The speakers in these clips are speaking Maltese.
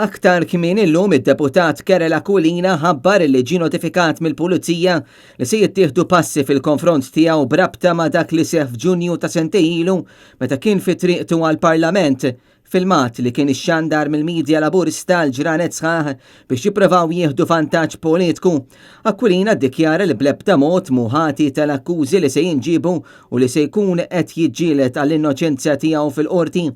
Aktar kmien illum id-deputat Karel Aquilina ħabbar li ġie notifikat mill-Pulizija li se jittieħdu passi fil-konfront tiegħu brabta ma' dak li seħħ f'Ġunju ta' sentejn ilu meta kien fi triqtu għall-Parlament filmat li kien ixxandar mill-Midja Laburista l-ġranet sħaħ biex jippruvaw jieħdu vantaġġ politiku. Aquilina ddikjara li bl-ebda mod muħati tal-akkużi li se jinġibu u li se jkun qed jiġġieled għall-innoċenzja tiegħu fil-qorti.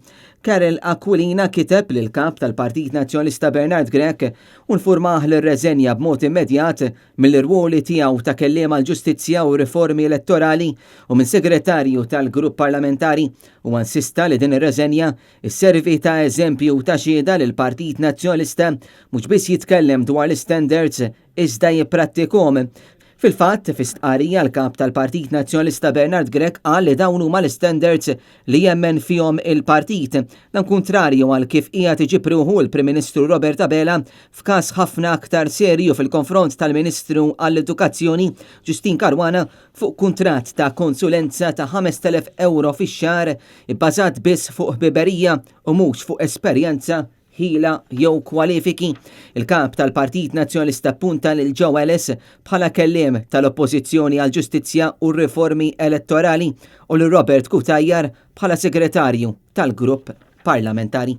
Karel Aquilina kiteb lil kap tal-Partit Nazzjonalista Bernard Grech u nfurmah l-reżenja b'mod immedjat mill-irwoli tiegħu ta' kelliem għall-ġustizzja u riformi elettorali u minn segretarju tal-grupp parlamentari u insista li din ir-reżenja isservi ta' eżempju ta' xhieda lil Partit Nazzjonalista mhux biss jitkellem dwar l-standards iżda jipprattikhom. Fil-fatt, fi stqarrija l-kap tal-Partit Nazzjonalista Bernard Grech qal li dawn huma l-standards li jemmen fihom il-partit, dan kuntrarju għal kif qiegħed iġibruħu l-Prim Ministru Robert Abela f'każ ħafna aktar serju fil-konfront tal-Ministru għall-Edukazzjoni Ġustin Caruana fuq kuntratt ta' konsulenza ta' 5,000 euro fix-xahar ibbażat biss fuq ħbiberija u mhux fuq esperjenza ħila jew kwalifiki. Il-kap tal-Partit Nazzjonalista punta lil Joe Ellis bħala kelliem tal-Oppożizzjoni għall-Ġustizzja u r-Riformi Elettorali u lil Robert Kutajjar bħala segretarju tal-Grupp Parlamentari.